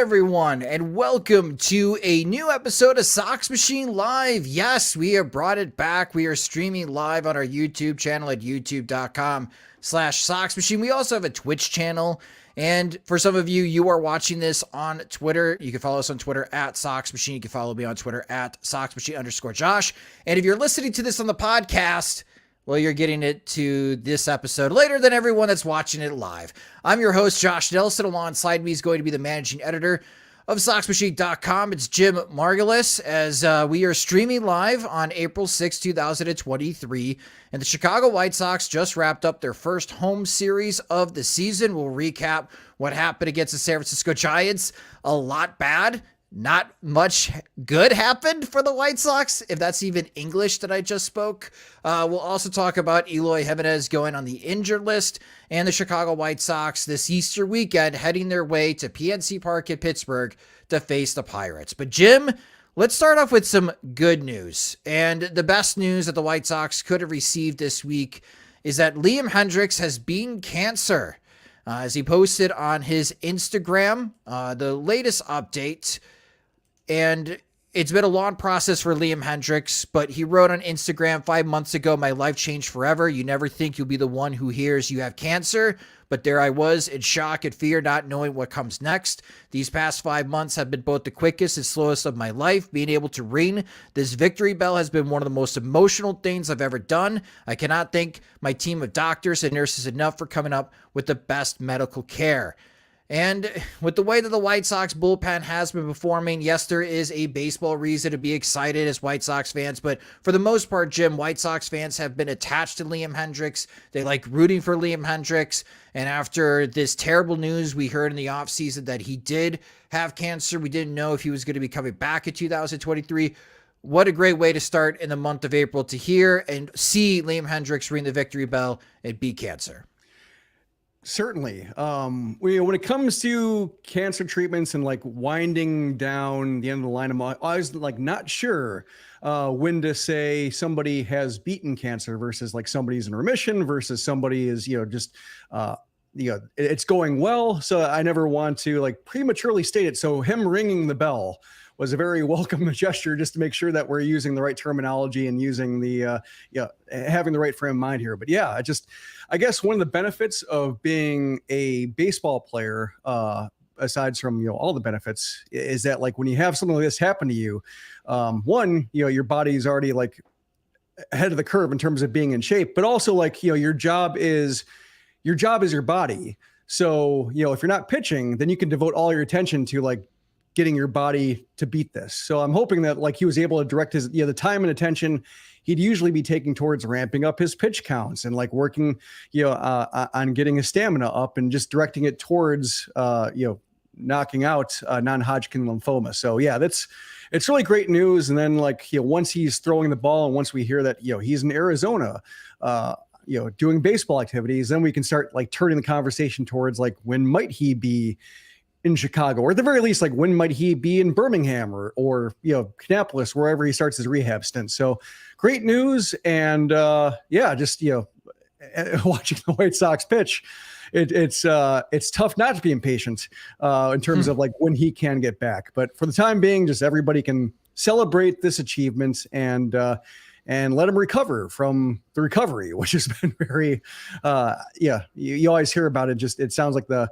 everyone, and welcome to a new episode of Sox Machine Live. Yes, we have brought it back. We are streaming live on our YouTube channel at youtube.com/Sox Machine. We also have a Twitch channel. And for some of you, you are watching this on Twitter. You can follow us on Twitter at Sox Machine. You can follow me on Twitter at SoxMachine_Josh. And if you're listening to this on the podcast, well, you're getting it to this episode later than everyone that's watching it live. I'm your host, Josh Nelson. Alongside me is going to be the managing editor of SoxMachine.com. It's Jim Margulis, as we are streaming live on April 6, 2023. And the Chicago White Sox just wrapped up their first home series of the season. We'll recap what happened against the San Francisco Giants. A lot bad. Not much good happened for the White Sox, if that's even English that I just spoke. We'll also talk about Eloy Jimenez going on the injured list and the Chicago White Sox this Easter weekend heading their way to PNC Park in Pittsburgh to face the Pirates. But Jim, let's start off with some good news. And the best news that the White Sox could have received this week is that Liam Hendricks has beaten cancer. As he posted on his Instagram, the latest update. And it's been a long process for Liam Hendricks, but he wrote on Instagram 5 months ago, "My life changed forever. You never think you'll be the one who hears you have cancer, but there I was in shock and fear, not knowing what comes next. These past 5 months have been both the quickest and slowest of my life. Being able to ring this victory bell has been one of the most emotional things I've ever done. I cannot thank my team of doctors and nurses enough for coming up with the best medical care." And with the way that the White Sox bullpen has been performing, yes, there is a baseball reason to be excited as White Sox fans. But for the most part, Jim, White Sox fans have been attached to Liam Hendricks. They like rooting for Liam Hendricks. And after this terrible news we heard in the offseason that he did have cancer, we didn't know if he was going to be coming back in 2023. What a great way to start in the month of April to hear and see Liam Hendricks ring the victory bell and beat cancer. Certainly. When it comes to cancer treatments and like winding down the end of the line, I was like not sure when to say somebody has beaten cancer versus like somebody's in remission versus somebody is, it's going well. So I never want to like prematurely state it. So him ringing the bell was a very welcome gesture just to make sure that we're using the right terminology and using the, having the right frame of mind here. But yeah, I guess one of the benefits of being a baseball player, aside from, all the benefits, is that like when you have something like this happen to you, one, your body's already like ahead of the curve in terms of being in shape, but also like, your job is your body. So, if you're not pitching, then you can devote all your attention to like getting your body to beat this. So I'm hoping that like he was able to direct his, the time and attention he'd usually be taking towards ramping up his pitch counts and like working, on getting his stamina up and just directing it towards, knocking out non-Hodgkin lymphoma. So yeah, it's really great news. And then like, once he's throwing the ball and once we hear that, he's in Arizona, doing baseball activities, then we can start like turning the conversation towards like, when might he be in Chicago, or at the very least, like when might he be in Birmingham or Kannapolis, wherever he starts his rehab stint. So great news. And just, watching the White Sox pitch, it's tough not to be impatient in terms of like when he can get back. But for the time being, just everybody can celebrate this achievement and let him recover from the recovery, which has been very, you always hear about it. Just, it sounds like the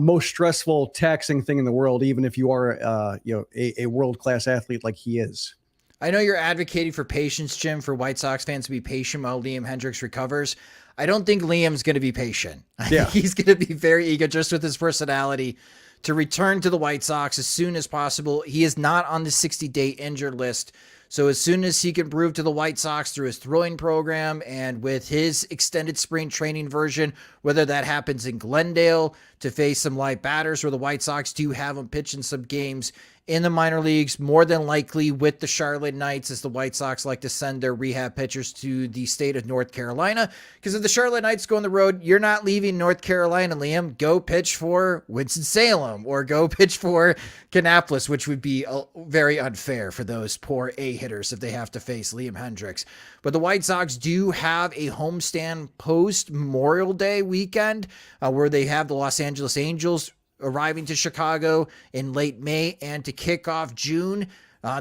most stressful, taxing thing in the world, even if you are, a world-class athlete like he is. I know you're advocating for patience, Jim, for White Sox fans to be patient while Liam Hendricks recovers. I don't think Liam's going to be patient. Yeah. He's going to be very eager, just with his personality, to return to the White Sox as soon as possible. He is not on the 60-day injured list. So as soon as he can prove to the White Sox through his throwing program and with his extended spring training version, whether that happens in Glendale to face some live batters, or the White Sox do have him pitching some games in the minor leagues, more than likely with the Charlotte Knights, as the White Sox like to send their rehab pitchers to the state of North Carolina. Because if the Charlotte Knights go on the road, you're not leaving North Carolina, Liam. Go pitch for Winston-Salem or go pitch for Kannapolis, which would be very unfair for those poor A-hitters if they have to face Liam Hendricks. But the White Sox do have a homestand post-Memorial Day weekend where they have the Los Angeles Angels arriving to Chicago in late May, and to kick off June,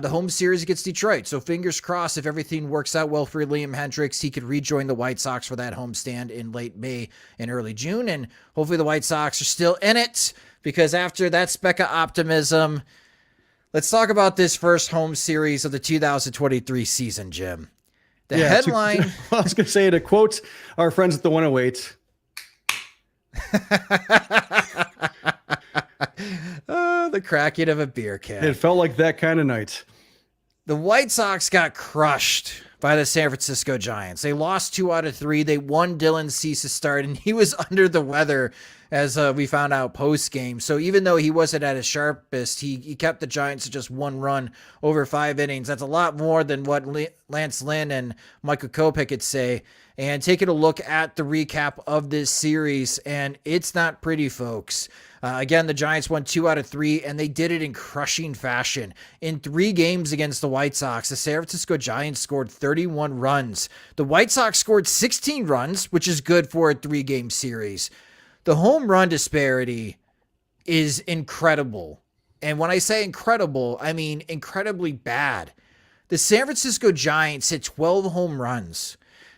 the home series against Detroit. So fingers crossed, if everything works out well for Liam Hendricks, he could rejoin the White Sox for that homestand in late May and early June. And hopefully the White Sox are still in it, because after that speck of optimism, let's talk about this first home series of the 2023 season, Jim. The headline... I was going to say, to quote our friends at the 108... Oh, the cracking of a beer can. It felt like that kind of night. The White Sox got crushed by the San Francisco Giants. They lost 2 out of 3. They won Dylan Cease's start, and he was under the weather, as we found out post-game. So even though he wasn't at his sharpest, he kept the Giants to just 1 run over 5 innings. That's a lot more than what Lance Lynn and Michael Kopech could say. And taking a look at the recap of this series, and it's not pretty, folks. Again, the Giants won 2 out of 3, and they did it in crushing fashion. In 3 games against the White Sox, the San Francisco Giants scored 31 runs. The White Sox scored 16 runs, which is good for a 3-game series. The home run disparity is incredible. And when I say incredible, I mean incredibly bad. The San Francisco Giants hit 12 home runs.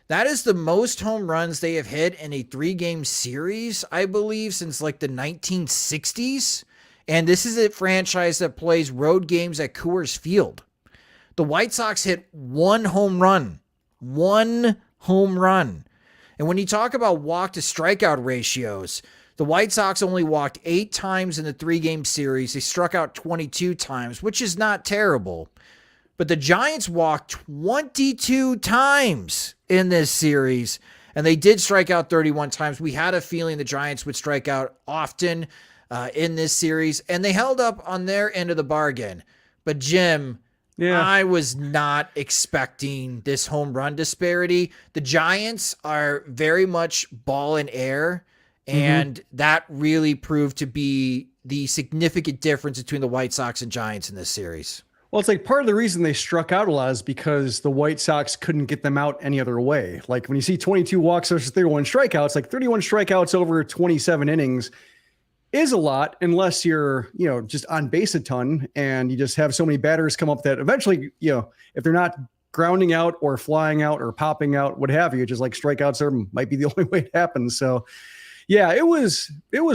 That is the most home runs they have hit in a 3-game series, I believe, since like the 1960s. And this is a franchise that plays road games at Coors Field. The White Sox hit 1 home run. 1 home run. And when you talk about walk to strikeout ratios, the White Sox only walked 8 times in the 3-game series. They struck out 22 times, which is not terrible. But the Giants walked 22 times in this series, and they did strike out 31 times. We had a feeling the Giants would strike out often in this series, and they held up on their end of the bargain. But Jim, I was not expecting this home run disparity. The Giants are very much ball and air, and that really proved to be the significant difference between the White Sox and Giants in this series. Well, it's like part of the reason they struck out a lot is because the White Sox couldn't get them out any other way. Like when you see 22 walks versus 31 strikeouts, like 31 strikeouts over 27 innings is a lot, unless you're, just on base a ton and you just have so many batters come up that eventually, if they're not grounding out or flying out or popping out, what have you, just like strikeouts are might be the only way it happens. So yeah, it was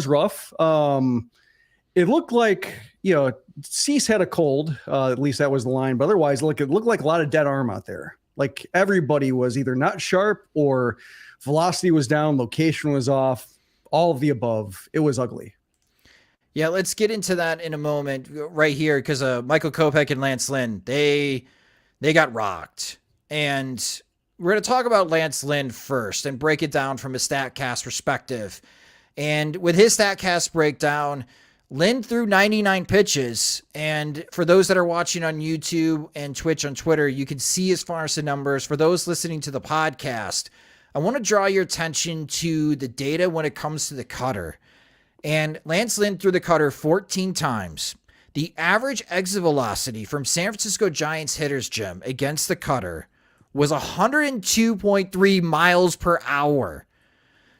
rough. It looked like, Cease had a cold, at least that was the line, but otherwise, it looked like a lot of dead arm out there. Like everybody was either not sharp or velocity was down, location was off, all of the above. It was ugly. Yeah, let's get into that in a moment right here, because Michael Kopech and Lance Lynn, they got rocked. And we're going to talk about Lance Lynn first and break it down from a StatCast perspective. And with his StatCast breakdown, Lynn threw 99 pitches, and for those that are watching on YouTube and Twitch on Twitter, you can see as far as the numbers. For those listening to the podcast, I want to draw your attention to the data when it comes to the cutter. And Lance Lynn threw the cutter 14 times. The average exit velocity from San Francisco Giants hitters, Jim, against the cutter was 102.3 miles per hour.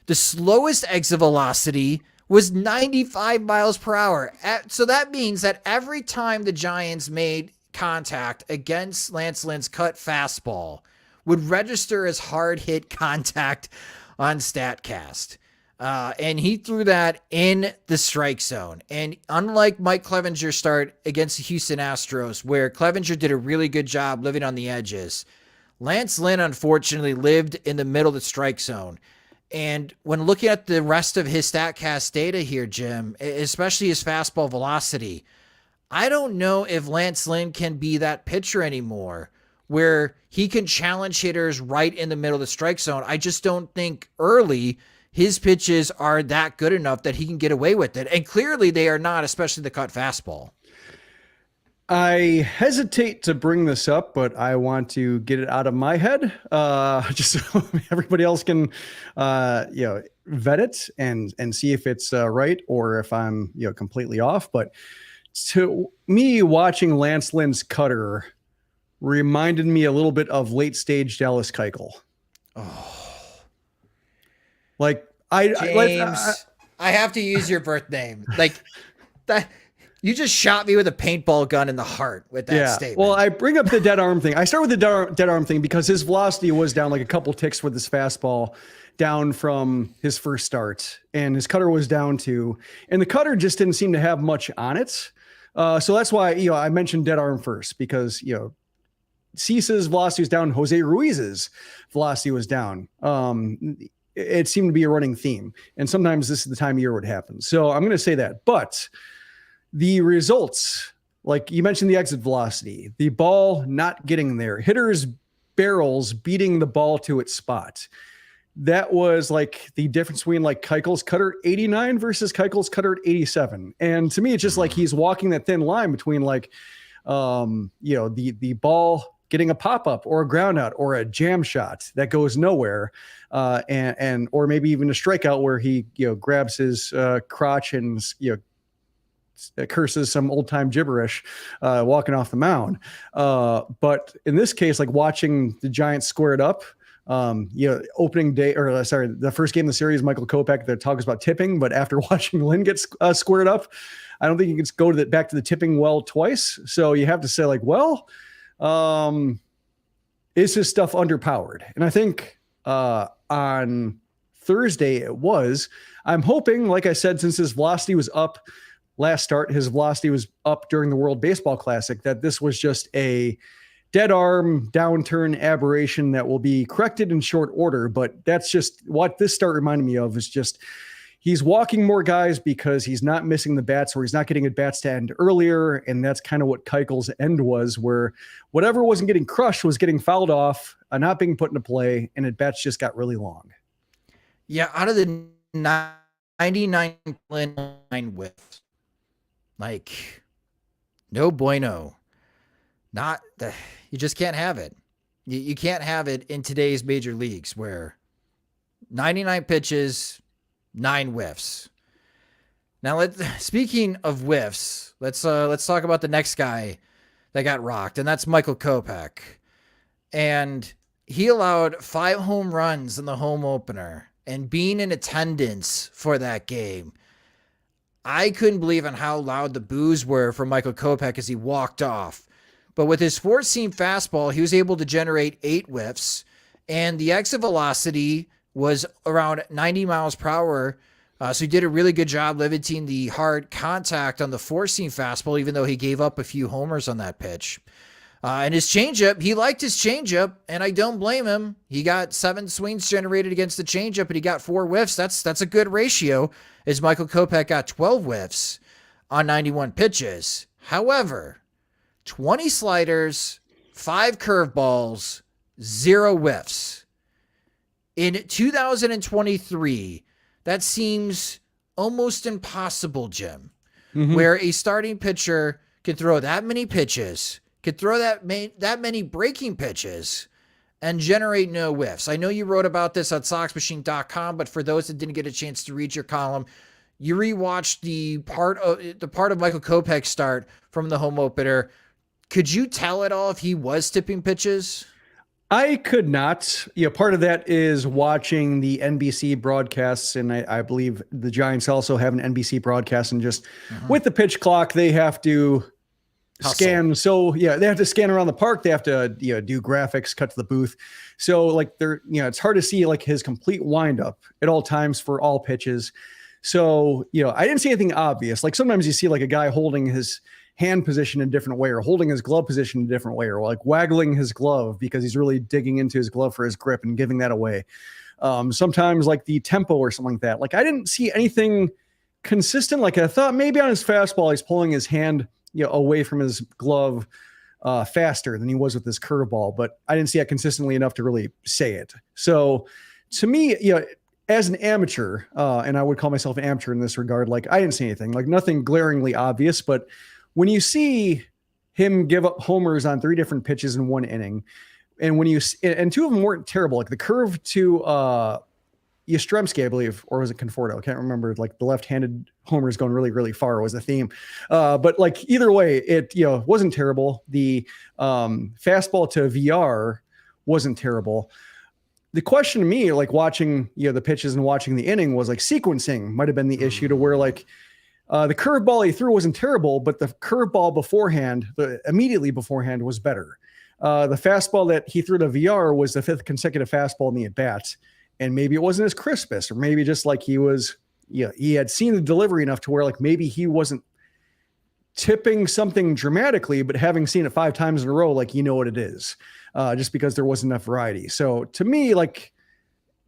The slowest exit velocity was 95 miles per hour. So that means that every time the Giants made contact against Lance Lynn's cut fastball would register as hard hit contact on StatCast. And he threw that in the strike zone. And unlike Mike Clevenger's start against the Houston Astros, where Clevenger did a really good job living on the edges, Lance Lynn unfortunately lived in the middle of the strike zone. And when looking at the rest of his StatCast data here, Jim, especially his fastball velocity, I don't know if Lance Lynn can be that pitcher anymore where he can challenge hitters right in the middle of the strike zone. I just don't think early his pitches are that good enough that he can get away with it. And clearly they are not, especially the cut fastball. I hesitate to bring this up, but I want to get it out of my head, just so everybody else can, vet it and see if it's right or if I'm, completely off. But to me, watching Lance Lynn's cutter reminded me a little bit of late stage Dallas Keuchel. Oh, like James, I have to use your birth name. Like that. You just shot me with a paintball gun in the heart with that statement. Well, I bring up the dead arm thing. I start with the dead arm thing because his velocity was down like a couple ticks with his fastball, down from his first start, and his cutter was down too. And the cutter just didn't seem to have much on it. So that's why, I mentioned dead arm first, because, Cease's velocity was down. Jose Ruiz's velocity was down. It seemed to be a running theme. And sometimes this is the time of year where it happens. So I'm going to say that. But the results, like you mentioned, the exit velocity, the ball not getting there, hitters' barrels beating the ball to its spot. That was like the difference between like Keuchel's cutter at 89 versus Keuchel's cutter at 87. And to me, it's just like he's walking that thin line between like, the ball getting a pop-up or a ground out or a jam shot that goes nowhere, and or maybe even a strikeout where he grabs his crotch and curses some old time gibberish walking off the mound. But in this case, like watching the Giants square it up, opening day, or the first game of the series, Michael Kopech that talks about tipping, but after watching Lynn get squared up, I don't think you can go to back to the tipping well twice. So you have to say like, well, is his stuff underpowered? And I think on Thursday it was. I'm hoping, like I said, since his velocity was up last start, his velocity was up during the World Baseball Classic, that this was just a dead arm downturn aberration that will be corrected in short order. But that's just what this start reminded me of, is just he's walking more guys because he's not missing the bats, or he's not getting at bats to end earlier. And that's kind of what Keuchel's end was, where whatever wasn't getting crushed was getting fouled off, not being put into play, and at bats just got really long. Yeah, out of the 99 width, like, no bueno. Not the, you just can't have it. You can't have it in today's major leagues, where 99 pitches, 9 whiffs. Now, speaking of whiffs, let's talk about the next guy that got rocked, and that's Michael Kopech. And he allowed 5 home runs in the home opener, and being in attendance for that game, I couldn't believe on how loud the boos were for Michael Kopech as he walked off. But with his four-seam fastball, he was able to generate 8 whiffs, and the exit velocity was around 90 miles per hour. So he did a really good job limiting the hard contact on the four-seam fastball, even though he gave up a few homers on that pitch. And his changeup, he liked his changeup, and I don't blame him. He got 7 swings generated against the changeup, and he got 4 whiffs. That's a good ratio, as Michael Kopech got 12 whiffs on 91 pitches. However, 20 sliders, 5 curveballs, 0 whiffs. In 2023, that seems almost impossible, Jim, where a starting pitcher can throw that many pitches, could throw that many breaking pitches, and generate no whiffs. I know you wrote about this on SoxMachine.com, but for those that didn't get a chance to read your column, you rewatched the part of Michael Kopech's start from the home opener. Could you tell at all if he was tipping pitches? I could not. Part of that is watching the NBC broadcasts, and I believe the Giants also have an NBC broadcast, and just with the pitch clock, they have to scan. So they have to scan around the park. They have to do graphics, cut to the booth. So like it's hard to see like his complete windup at all times for all pitches. So I didn't see anything obvious. Like sometimes you see like a guy holding his hand position in a different way, or holding his glove position in a different way, or like waggling his glove because he's really digging into his glove for his grip and giving that away. Sometimes like the tempo or something like that. Like I didn't see anything consistent. Like I thought maybe on his fastball, he's pulling his hand away from his glove faster than he was with his curveball, but I didn't see that consistently enough to really say it. So to me, as an amateur, and I would call myself an amateur in this regard, like I didn't see anything, like nothing glaringly obvious, but when you see him give up homers on 3 different pitches in 1 inning, and and 2 of them weren't terrible, like the curve to Yastrzemski, I believe, or was it Conforto? I can't remember. Like the left-handed homers going really, really far was the theme. But like either way, it wasn't terrible. The fastball to VR wasn't terrible. the question to me, like watching, the pitches and watching the inning, was like sequencing might have been the issue, to where like the curveball he threw wasn't terrible, but the curveball beforehand, immediately beforehand, was better. The fastball that he threw to VR was the 5th consecutive fastball in the at-bats, and maybe it wasn't as crispest, or maybe just like he had seen the delivery enough to where like maybe he wasn't tipping something dramatically, but having seen it 5 times in a row, like, what it is, just because there wasn't enough variety. So to me, like,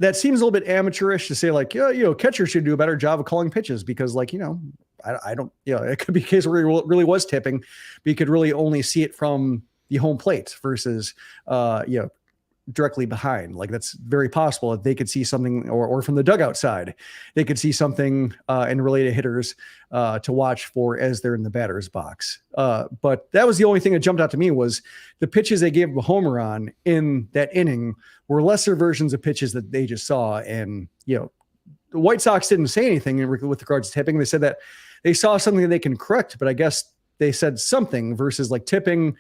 that seems a little bit amateurish to say like, catcher should do a better job of calling pitches, because like, I don't, it could be a case where he really was tipping, but you could really only see it from the home plate versus, directly behind. Like, that's very possible that they could see something, or from the dugout side, they could see something and relay to hitters to watch for as they're in the batter's box. But that was the only thing that jumped out to me, was the pitches they gave a homer on in that inning were lesser versions of pitches that they just saw. And, the White Sox didn't say anything with regards to tipping. They said that they saw something that they can correct, but I guess they said something versus like tipping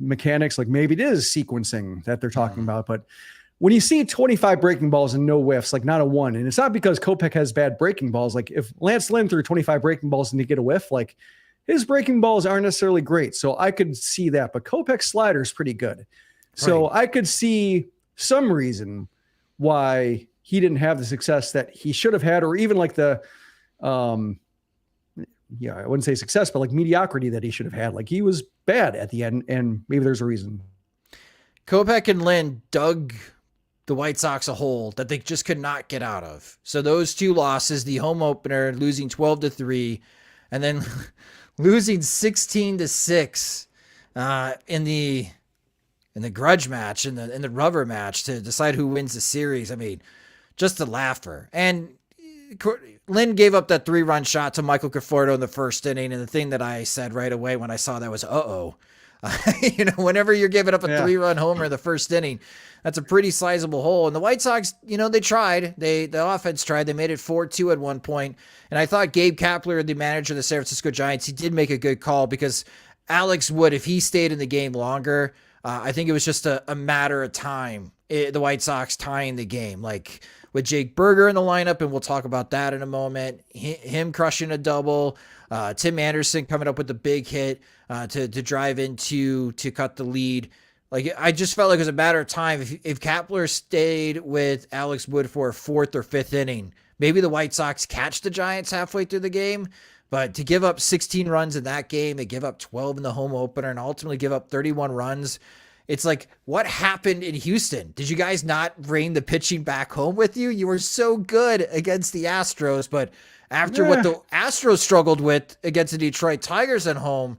mechanics. Like, maybe it is sequencing that they're talking about. But when you see 25 breaking balls and no whiffs, like not a one, and it's not because Kopech has bad breaking balls. Like, if Lance Lynn threw 25 breaking balls and he get a whiff, like, his breaking balls aren't necessarily great. So I could see that, but Kopech's slider is pretty good. So I could see some reason why he didn't have the success that he should have had, or even like the, I wouldn't say success, but like mediocrity that he should have had. Like, he was bad at the end, and maybe there's a reason. Kopech and Lynn dug the White Sox a hole that they just could not get out of. So those 2 losses, the home opener losing 12-3, and then losing 16-6 in the grudge match, in the rubber match to decide who wins the series. I mean, just a laugher. And Lynn gave up that 3-run shot to Michael Conforto in the first inning, and the thing that I said right away when I saw that was, whenever you're giving up a 3-run homer in the first inning, that's a pretty sizable hole. And the White Sox, they tried. The offense tried. They made it 4-2 at one point. And I thought Gabe Kapler, the manager of the San Francisco Giants, he did make a good call, because Alex Wood, if he stayed in the game longer, I think it was just a matter of time, the White Sox tying the game. Like, with Jake Berger in the lineup, and we'll talk about that in a moment, him crushing a double, Tim Anderson coming up with a big hit to drive into to cut the lead. Like, I just felt like it was a matter of time. If Kapler stayed with Alex Wood for a 4th or 5th inning, maybe the White Sox catch the Giants halfway through the game. But to give up 16 runs in that game, they give up 12 in the home opener, and ultimately give up 31 runs. It's like, what happened in Houston? Did you guys not bring the pitching back home with you? You were so good against the Astros, but after what the Astros struggled with against the Detroit Tigers at home,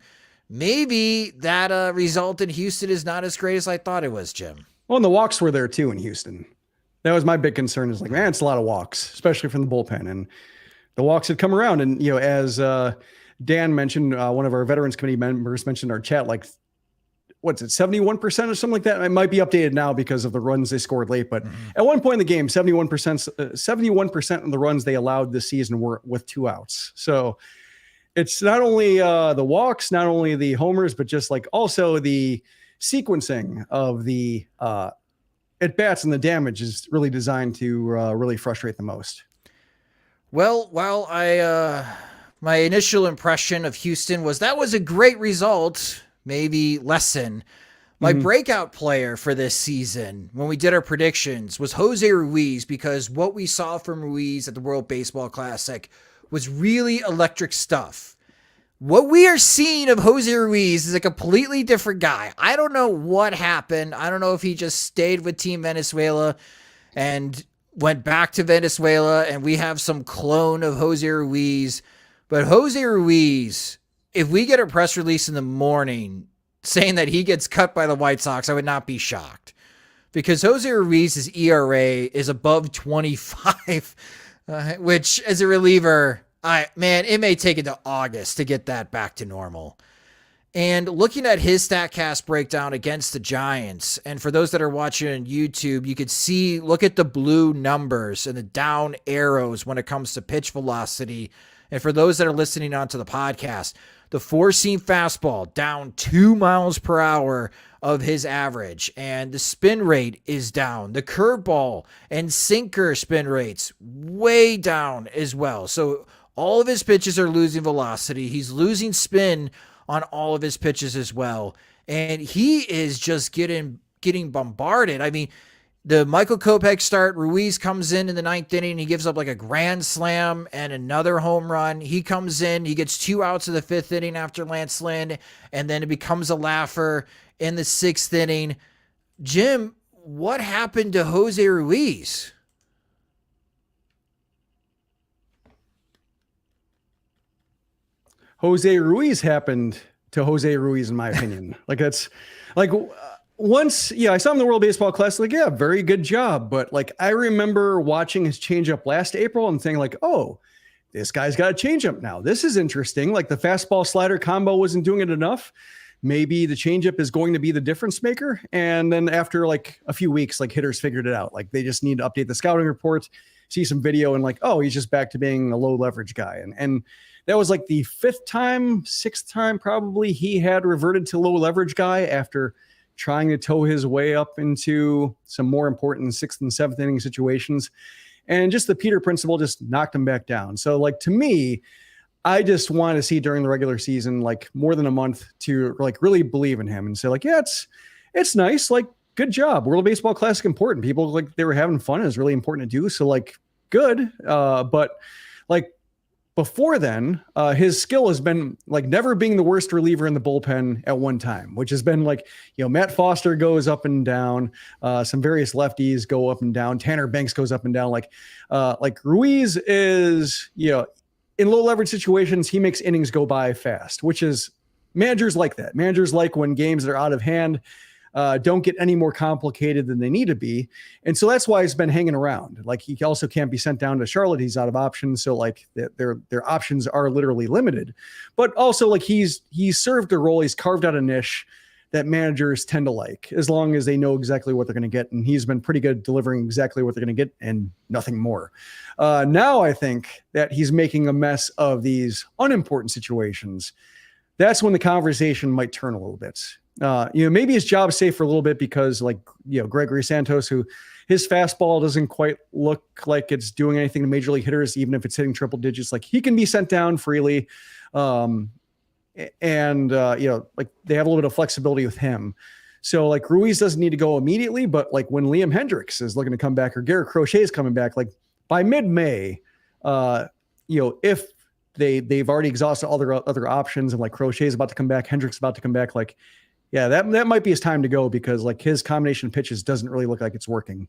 maybe that result in Houston is not as great as I thought it was, Jim. Well, and the walks were there too in Houston. That was my big concern, is like, man, it's a lot of walks, especially from the bullpen. And the walks had come around. And, as Dan mentioned, one of our Veterans Committee members mentioned in our chat, like, what's it, 71% or something like that? It might be updated now because of the runs they scored late. But at one point in the game, 71% of the runs they allowed this season were with 2 outs. So it's not only the walks, not only the homers, but just like also the sequencing of the at-bats, and the damage is really designed to really frustrate the most. Well, while my initial impression of Houston was that was a great result, maybe lesson. My breakout player for this season, when we did our predictions, was Jose Ruiz, because what we saw from Ruiz at the World Baseball Classic was really electric stuff. What we are seeing of Jose Ruiz is a completely different guy. I don't know what happened. I don't know if he just stayed with Team Venezuela and went back to Venezuela and we have some clone of Jose Ruiz. But Jose Ruiz, if we get a press release in the morning saying that he gets cut by the White Sox, I would not be shocked, because Jose Ruiz's ERA is above 25, which as a reliever, it may take into August to get that back to normal. And looking at his StatCast breakdown against the Giants, and for those that are watching on YouTube, you could see, look at the blue numbers and the down arrows when it comes to pitch velocity. And for those that are listening onto the podcast, the four-seam fastball down 2 miles per hour of his average, and the spin rate is down. The curveball and sinker spin rates way down as well. So all of his pitches are losing velocity. He's losing spin on all of his pitches as well. And he is just getting bombarded. I mean, the Michael Kopech start, Ruiz comes in the ninth inning. He gives up like a grand slam and another home run. He comes in, he gets 2 outs of the 5th inning after Lance Lynn, and then it becomes a laugher in the 6th inning. Jim, what happened to Jose Ruiz? Jose Ruiz happened to Jose Ruiz, in my opinion. Once, I saw him in the World Baseball Classic, very good job. But I remember watching his changeup last April and saying oh, this guy's got a changeup now. This is interesting. The fastball slider combo wasn't doing it enough. Maybe the changeup is going to be the difference maker. And then after a few weeks, hitters figured it out. They just need to update the scouting report, see some video, and oh, he's just back to being a low leverage guy. And that was the 6th time probably he had reverted to low leverage guy after trying to toe his way up into some more important 6th and 7th inning situations. And just the Peter principle just knocked him back down. So to me, I just want to see during the regular season, more than a month to really believe in him and say it's nice. Good job. World Baseball Classic important. People they were having fun. It was really important to do. So good. But before then, his skill has been never being the worst reliever in the bullpen at one time, which has been Matt Foster goes up and down. Some various lefties go up and down. Tanner Banks goes up and down. Ruiz is, in low leverage situations, he makes innings go by fast, which is managers like that. Managers like when games that are out of hand don't get any more complicated than they need to be. And so that's why he's been hanging around. He also can't be sent down to Charlotte. He's out of options. So their options are literally limited, but also he's served a role. He's carved out a niche that managers tend to like, as long as they know exactly what they're going to get. And he's been pretty good delivering exactly what they're going to get and nothing more. Now I think that he's making a mess of these unimportant situations. That's when the conversation might turn a little bit. Maybe his job's safe for a little bit because Gregory Santos, who his fastball doesn't quite look like it's doing anything to major league hitters, even if it's hitting triple digits, he can be sent down freely. They have a little bit of flexibility with him. So Ruiz doesn't need to go immediately, but when Liam Hendricks is looking to come back or Garrett Crochet is coming back, by mid-May, if they've already exhausted all their other options and Crochet is about to come back, Hendricks is about to come back, that might be his time to go because his combination of pitches doesn't really look like it's working.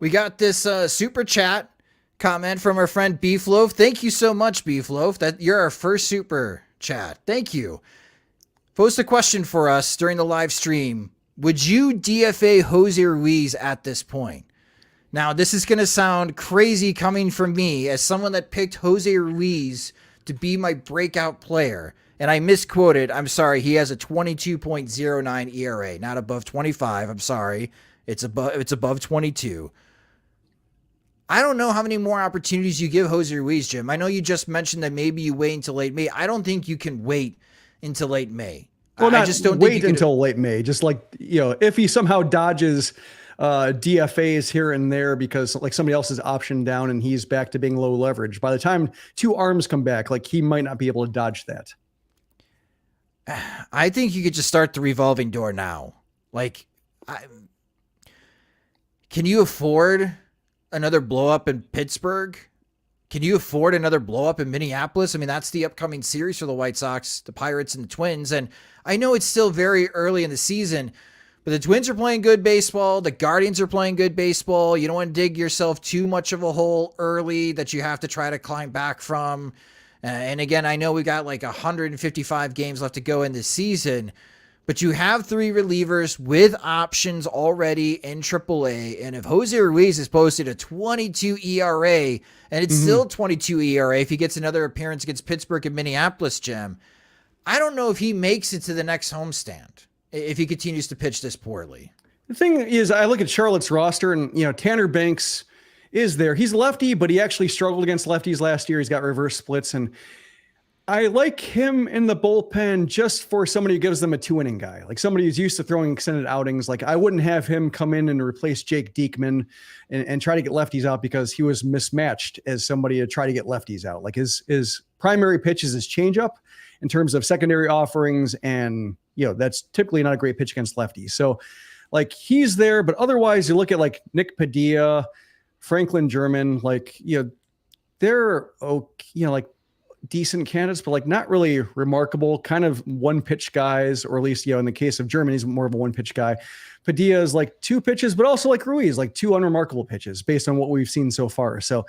We got this super chat comment from our friend Beef Loaf. Thank you so much, Beef Loaf. That you're our first super chat. Thank you. Post a question for us during the live stream. Would you DFA Jose Ruiz at this point? Now, this is going to sound crazy coming from me as someone that picked Jose Ruiz to be my breakout player. And I misquoted. I'm sorry. He has a 22.09 ERA, not above 25. I'm sorry. It's above 22. I don't know how many more opportunities you give Jose Ruiz, Jim. I know you just mentioned that maybe you wait until late May. I don't think you can wait until late May. Well, I just don't wait until late May. Just if he somehow dodges DFAs here and there because somebody else is optioned down and he's back to being low leverage. By the time 2 arms come back, he might not be able to dodge that. I think you could just start the revolving door now. Can you afford another blow up in Pittsburgh? Can you afford another blow up in Minneapolis? I mean, that's the upcoming series for the White Sox, the Pirates and the Twins. And I know it's still very early in the season, but the Twins are playing good baseball. The Guardians are playing good baseball. You don't want to dig yourself too much of a hole early that you have to try to climb back from. And again, I know we got 155 games left to go in this season, but you have 3 relievers with options already in AAA. And if Jose Ruiz has posted a 22 ERA, and it's still 22 ERA if he gets another appearance against Pittsburgh and Minneapolis, Jim, I don't know if he makes it to the next homestand if he continues to pitch this poorly. The thing is, I look at Charlotte's roster and, Tanner Banks is there. He's lefty, but he actually struggled against lefties last year. He's got reverse splits. And I like him in the bullpen just for somebody who gives them a 2-inning guy, like somebody who's used to throwing extended outings. Like I wouldn't have him come in and replace Jake Diekman and try to get lefties out because he was mismatched as somebody to try to get lefties out. Like his primary pitch is his changeup in terms of secondary offerings. And, that's typically not a great pitch against lefties. So like he's there, but otherwise you look at like Nick Padilla, Franklin German, like, they're okay, like decent candidates, but like not really remarkable, kind of one pitch guys, or at least, in the case of German, he's more of a one pitch guy. Padilla is like 2 pitches, but also like Ruiz, like 2 unremarkable pitches based on what we've seen so far. So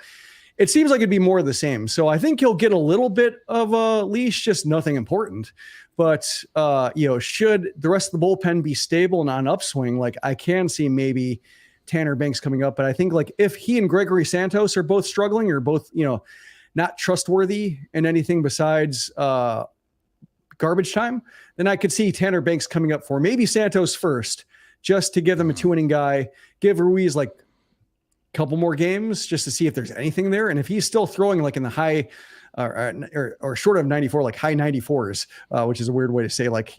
it seems like it'd be more of the same. So I think he'll get a little bit of a leash, just nothing important. But, should the rest of the bullpen be stable and on upswing, like I can see maybe Tanner Banks coming up. But I think like if he and Gregory Santos are both struggling or both, not trustworthy in anything besides garbage time, then I could see Tanner Banks coming up for maybe Santos first, just to give them a 2-inning guy, give Ruiz like a couple more games just to see if there's anything there. And if he's still throwing like in the high or short of 94, like high 94s, which is a weird way to say, like,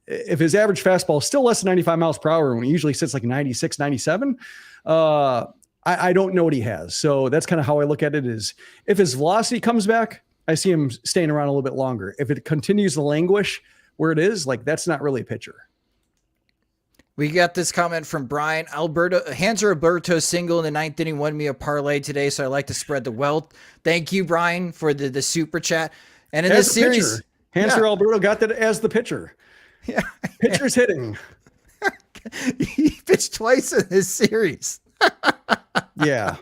if his average fastball is still less than 95 miles per hour, when he usually sits like 96, 97, I don't know what he has. So that's kind of how I look at it is if his velocity comes back, I see him staying around a little bit longer. If it continues to languish where it is, like that's not really a pitcher. We got this comment from Brian. Hanser Alberto single in the 9th inning won me a parlay today, so I like to spread the wealth. Thank you, Brian, for the super chat. And in this series, Hanser Alberto got that as the pitcher. Yeah, pitcher's hitting. He pitched twice in this series. Yeah,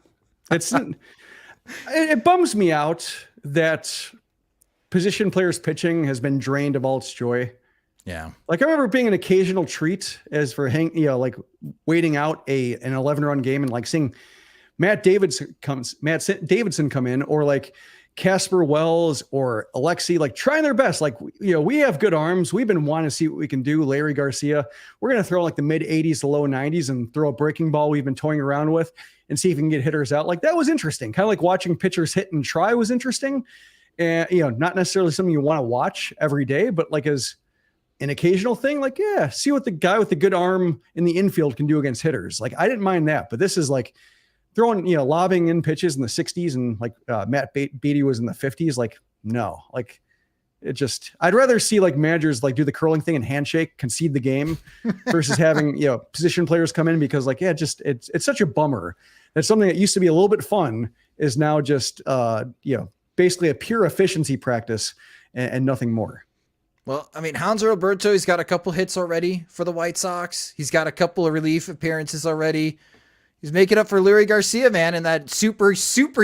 it bums me out that position players pitching has been drained of all its joy. Yeah. Like I remember being an occasional treat as for like waiting out an 11-run game and like seeing Matt Davidson come in, or like Casper Wells or Alexi, like trying their best. Like, we have good arms. We've been wanting to see what we can do. Larry Garcia, we're going to throw like the mid 80s to low 90s and throw a breaking ball we've been toying around with and see if we can get hitters out. Like that was interesting. Kind of like watching pitchers hit and try was interesting. And, not necessarily something you want to watch every day, but like as an occasional thing, like, yeah, see what the guy with the good arm in the infield can do against hitters. Like I didn't mind that, but this is like throwing, lobbing in pitches in the 60s and like Matt Beatty was in the 50s. Like, no, like it just, I'd rather see like managers like do the curling thing and handshake, concede the game versus having, position players come in because like, yeah, just, it's such a bummer that something that used to be a little bit fun is now just, basically a pure efficiency practice and nothing more. Well, I mean, Hanser Alberto, he's got a couple hits already for the White Sox. He's got a couple of relief appearances already. He's making up for Larry Garcia, man, in that super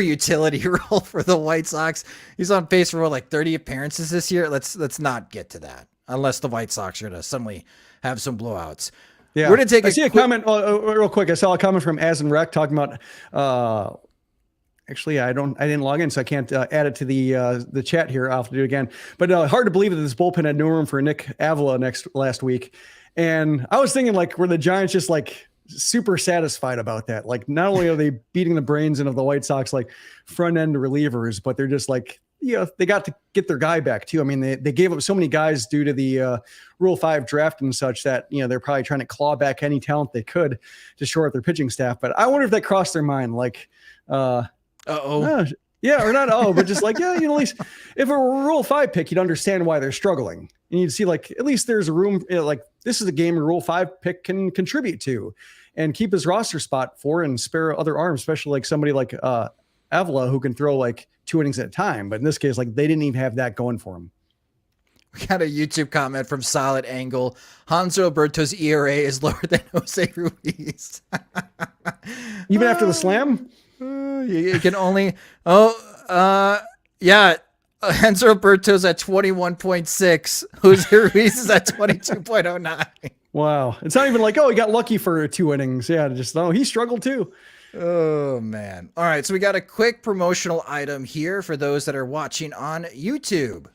utility role for the White Sox. He's on pace for like 30 appearances this year. Let's not get to that unless the White Sox are going to suddenly have some blowouts. Yeah, we're going to take a comment real quick. I saw a comment from As and Rec talking about. Actually, I didn't log in, so I can't add it to the chat here. I'll have to do it again. But hard to believe that this bullpen had no room for Nick Avila last week. And I was thinking, like, were the Giants just like super satisfied about that? Like, not only are they beating the brains in of the White Sox like front end relievers, but they're just like, they got to get their guy back too. I mean, they gave up so many guys due to the Rule 5 draft and such that they're probably trying to claw back any talent they could to shore up their pitching staff. But I wonder if that crossed their mind, like. Yeah, or not. But just like, at least if it were a Rule 5 pick, you'd understand why they're struggling. And you'd see like, at least there's a room, like this is a game a Rule 5 pick can contribute to and keep his roster spot for and spare other arms, especially like somebody like Avila who can throw like 2 innings at a time. But in this case, like they didn't even have that going for him. We got a YouTube comment from Solid Angle. Hanser Alberto's ERA is lower than Jose Ruiz. Even after the slam? You can only Hanser Alberto's at 21.6. Jose Ruiz is at 22.09. Wow. It's not even like, he got lucky for 2 innings. Yeah, he struggled too. Oh man. All right, so we got a quick promotional item here for those that are watching on YouTube.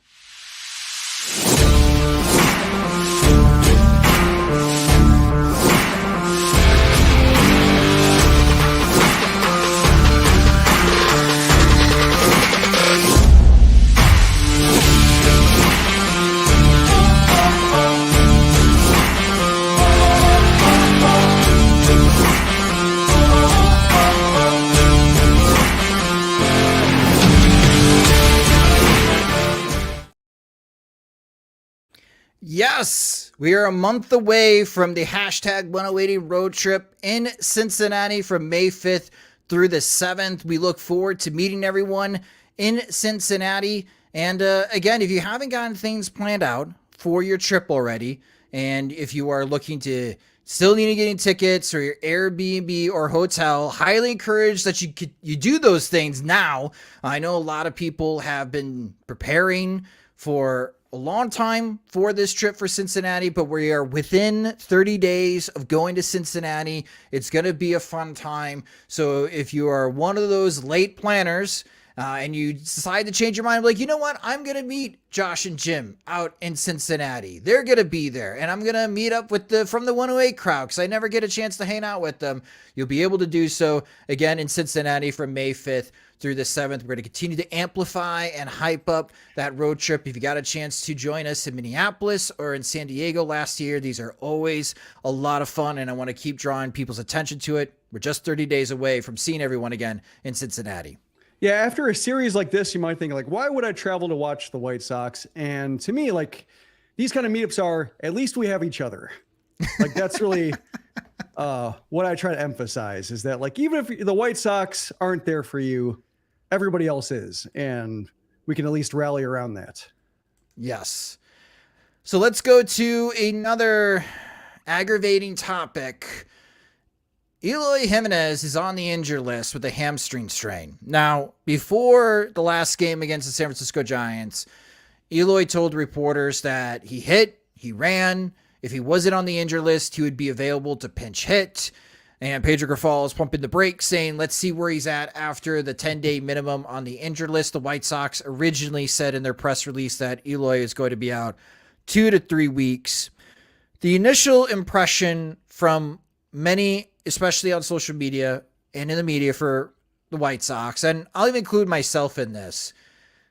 Yes, we are a month away from the hashtag 180 road trip in Cincinnati from May 5th through the 7th. We look forward to meeting everyone in Cincinnati. And again, if you haven't gotten things planned out for your trip already, and if you are looking to still need to get tickets or your Airbnb or hotel, highly encourage that you do those things now. I know a lot of people have been preparing for a long time for this trip for Cincinnati, but we are within 30 days of going to Cincinnati. It's going to be a fun time. So if you are one of those late planners and you decide to change your mind, like, you know what, I'm going to meet Josh and Jim out in Cincinnati. They're going to be there, and I'm going to meet up with from the 108 crowd because I never get a chance to hang out with them. You'll be able to do so again in Cincinnati from May 5th through the 7th. We're going to continue to amplify and hype up that road trip. If you got a chance to join us in Minneapolis or in San Diego last year, these are always a lot of fun, and I want to keep drawing people's attention to it. We're just 30 days away from seeing everyone again in Cincinnati. Yeah, after a series like this, you might think, like, why would I travel to watch the White Sox? And to me, like, these kind of meetups are, at least we have each other. Like, that's really what I try to emphasize, is that, like, even if the White Sox aren't there for you, everybody else is. And we can at least rally around that. Yes. So let's go to another aggravating topic. Eloy Jimenez is on the injured list with a hamstring strain. Now, before the last game against the San Francisco Giants, Eloy told reporters that he hit, he ran. If he wasn't on the injured list, he would be available to pinch hit. And Pedro Grifol is pumping the brakes, saying, let's see where he's at after the 10-day minimum on the injured list. The White Sox originally said in their press release that Eloy is going to be out 2 to 3 weeks. The initial impression from many, especially on social media and in the media for the White Sox, and I'll even include myself in this,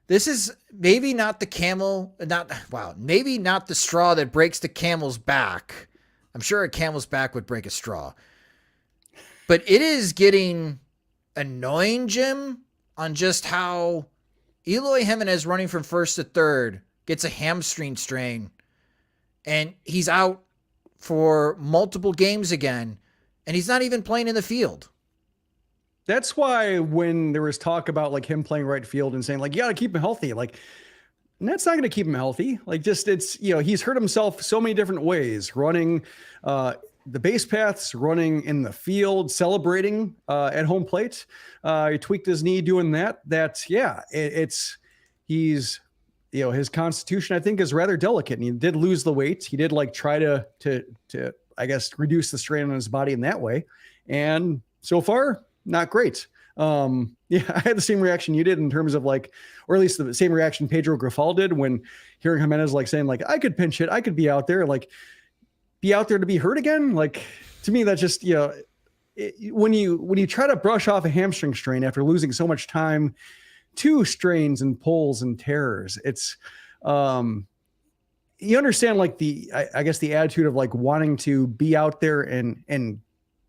this is maybe not the maybe not the straw that breaks the camel's back. I'm sure a camel's back would break a straw. But it is getting annoying, Jim, on just how Eloy Jimenez running from first to third gets a hamstring strain, and he's out for multiple games again, and he's not even playing in the field. That's why when there was talk about, like, him playing right field and saying, like, you got to keep him healthy, like, and that's not going to keep him healthy. Like, just, it's, you know, he's hurt himself so many different ways, running the base paths, running in the field, celebrating at home plate. He tweaked his knee doing that. He's, you know, his constitution, I think, is rather delicate, and he did lose the weight. He did, like, try to I guess, reduce the strain on his body in that way. And so far, not great. Yeah, I had the same reaction you did in terms of, like, or at least the same reaction Pedro Grifol did when hearing Jimenez, like, saying, like, I could pinch hit, I could be out there, like, be out there to be hurt again. Like, to me, that's just, you know, when you try to brush off a hamstring strain after losing so much time to strains and pulls and tears, it's, you understand, like, I guess the attitude of, like, wanting to be out there and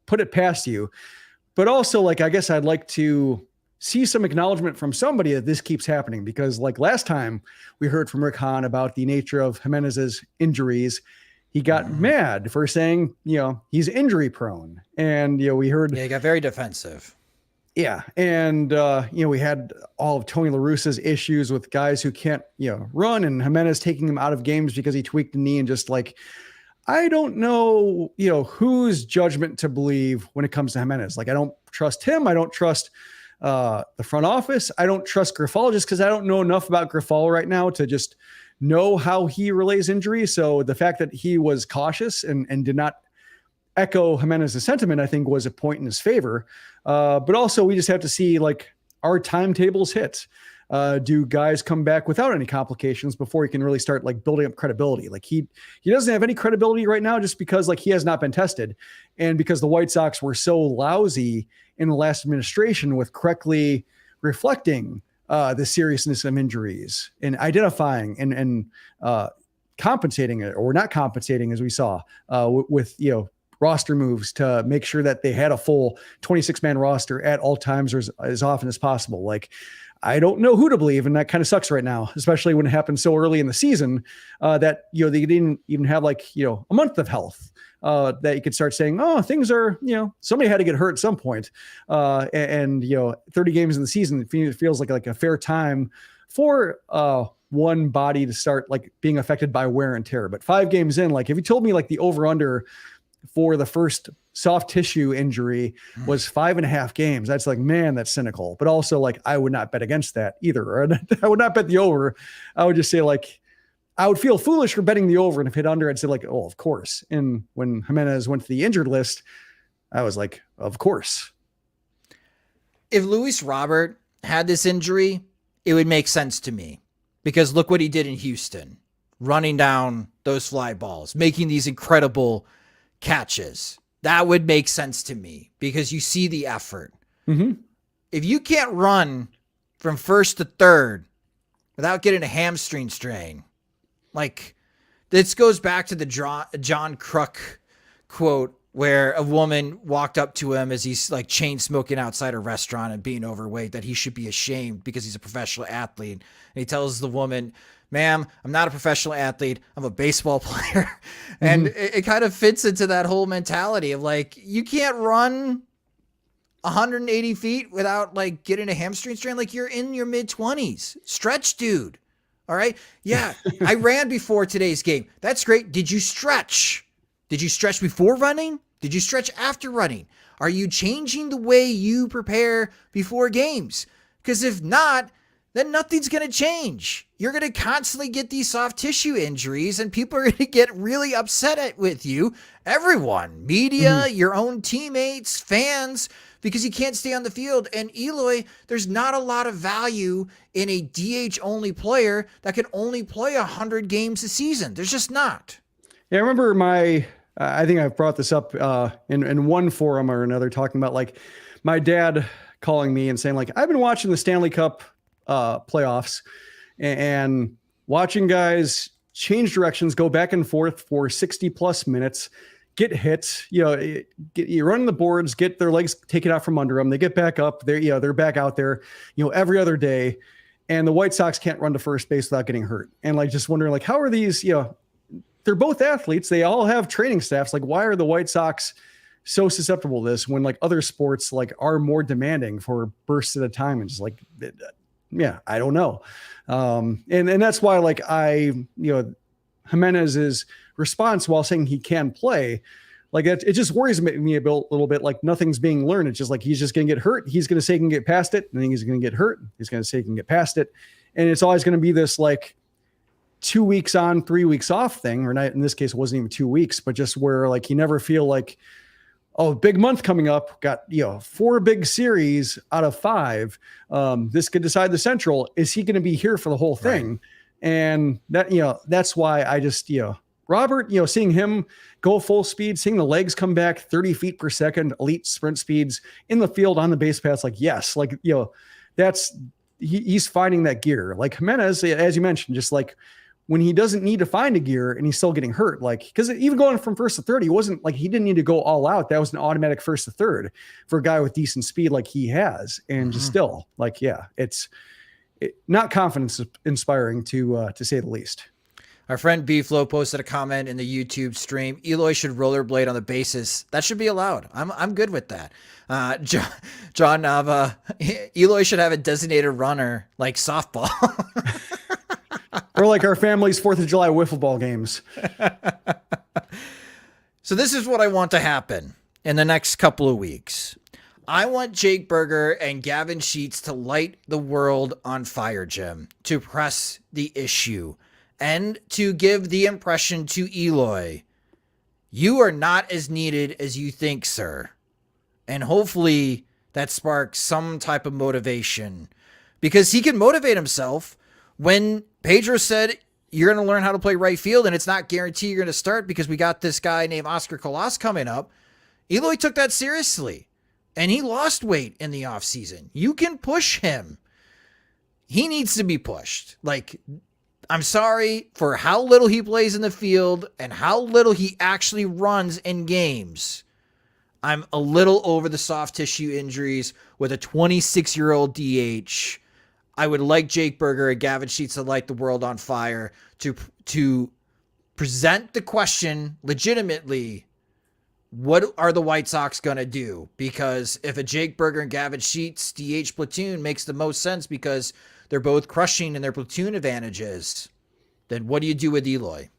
put it past you. But also, like, I guess I'd like to see some acknowledgement from somebody that this keeps happening, because, like, last time we heard from Rick Hahn about the nature of Jimenez's injuries, he got mad for saying, you know, he's injury prone. And, you know, we heard, he got very defensive. Yeah. And, you know, we had all of Tony La Russa's issues with guys who can't, you know, run, and Jimenez taking him out of games because he tweaked the knee, and just, like, I don't know, you know, whose judgment to believe when it comes to Jimenez. Like, I don't trust him. I don't trust the front office. I don't trust Grifol, just because I don't know enough about Grifol right now to just know how he relays injury. So the fact that he was cautious and did not echo Jimenez's sentiment, I think, was a point in his favor. But also, we just have to see, like, our timetables hit. Do guys come back without any complications before he can really start, like, building up credibility? Like, he doesn't have any credibility right now, just because, like, he has not been tested, and because the White Sox were so lousy in the last administration with correctly reflecting the seriousness of injuries and identifying and compensating it, or not compensating, as we saw with, you know, roster moves to make sure that they had a full 26-man roster at all times or as often as possible. Like, I don't know who to believe, and that kind of sucks right now, especially when it happened so early in the season that, they didn't even have like, a month of health that you could start saying, oh, things are, somebody had to get hurt at some point. And 30 games in the season, it feels like a fair time for one body to start like being affected by wear and tear. But 5 games in, like if you told me like the over under for the first soft tissue injury was 5.5 games, that's like, man, that's cynical. But also like, I would not bet against that either. Or I would not bet the over. I would just say like, I would feel foolish for betting the over. And if hit under, I'd say like, oh, of course. And when Jimenez went to the injured list, I was like, of course. If Luis Robert had this injury, it would make sense to me, because look what he did in Houston, running down those fly balls, making these incredible catches. That would make sense to me because you see the effort. Mm-hmm. If you can't run from first to third without getting a hamstring strain, like this goes back to the John Kruk quote where a woman walked up to him as he's like chain smoking outside a restaurant and being overweight, that he should be ashamed because he's a professional athlete. And he tells the woman, ma'am, I'm not a professional athlete. I'm a baseball player. And it kind of fits into that whole mentality of like, you can't run 180 feet without like getting a hamstring strain. Like you're in your mid-20s. Stretch, dude. All right. Yeah. I ran before today's game. That's great. Did you stretch? Did you stretch before running? Did you stretch after running? Are you changing the way you prepare before games? Because if not, then nothing's going to change. You're going to constantly get these soft tissue injuries and people are going to get really upset with you. Everyone, media, your own teammates, fans, because you can't stay on the field. And Eloy, there's not a lot of value in a DH only player that can only play 100 games a season. There's just not. Yeah, I remember I think I've brought this up in one forum or another, talking about like my dad calling me and saying like, I've been watching the Stanley Cup playoffs and watching guys change directions, go back and forth for 60 plus minutes, get hit, you run the boards, get their legs taken out from under them. They get back up there. They're back out there, every other day. And the White Sox can't run to first base without getting hurt. And like, just wondering like, how are these, they're both athletes. They all have training staffs. Like, why are the White Sox so susceptible to this when like other sports like are more demanding for bursts at a time? And just like, yeah, I don't know. And that's why like Jimenez's response while saying he can play, like it just worries me a little bit. Like nothing's being learned. It's just like, he's just going to get hurt. He's going to say he can get past it. And then he's going to get hurt. He's going to say he can get past it. And it's always going to be this like 2 weeks on, 3 weeks off thing, or not. In this case, it wasn't even 2 weeks, but just where like, you never feel like, oh, big month coming up, got, 4 big series out of 5. This could decide the Central. Is he going to be here for the whole thing? Right. And that, that's why I just, Robert, seeing him go full speed, seeing the legs come back 30 feet per second, elite sprint speeds in the field on the base paths. Like, yes, like, he's finding that gear. Like Jimenez, as you mentioned, just like, when he doesn't need to find a gear and he's still getting hurt, like, because even going from first to third, he wasn't like, he didn't need to go all out. That was an automatic first to third for a guy with decent speed like he has. And just still like, yeah, it's not confidence inspiring to say the least. Our friend B-Flow posted a comment in the YouTube stream. Eloy should rollerblade on the bases. That should be allowed. I'm good with that. John Nava, Eloy should have a designated runner like softball. Or like our family's 4th of July wiffle ball games. So this is what I want to happen in the next couple of weeks. I want Jake Berger and Gavin Sheets to light the world on fire, Jim, to press the issue and to give the impression to Eloy, you are not as needed as you think, sir. And hopefully that sparks some type of motivation, because he can motivate himself. When Pedro said, you're going to learn how to play right field and it's not guaranteed you're going to start because we got this guy named Oscar Colas coming up, Eloy took that seriously and he lost weight in the offseason. You can push him. He needs to be pushed. Like, I'm sorry for how little he plays in the field and how little he actually runs in games. I'm a little over the soft tissue injuries with a 26-year-old DH. I would like Jake Burger and Gavin Sheets to light the world on fire to present the question legitimately, what are the White Sox going to do? Because if a Jake Burger and Gavin Sheets DH platoon makes the most sense because they're both crushing in their platoon advantages, then what do you do with Eloy?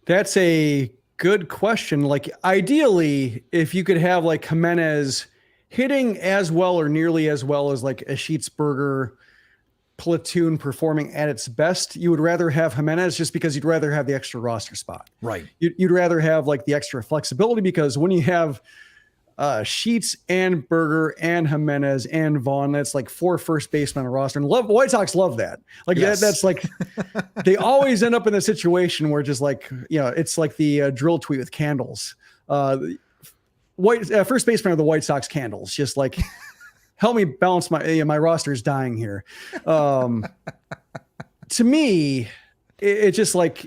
That's a good question. Like, ideally, if you could have like Jimenez hitting as well or nearly as well as like a Sheets Burger platoon performing at its best, you would rather have Jimenez just because you'd rather have the extra roster spot. Right. You'd rather have like the extra flexibility, because when you have Sheets and Burger and Jimenez and Vaughn, that's like 4 first basemen on a roster. And White Sox love that. Like, yes. that's like, they always end up in a situation where just like, it's like the drill tweet with candles. First baseman of the White Sox candles, just like, help me balance my roster is dying here. To me, it's just like,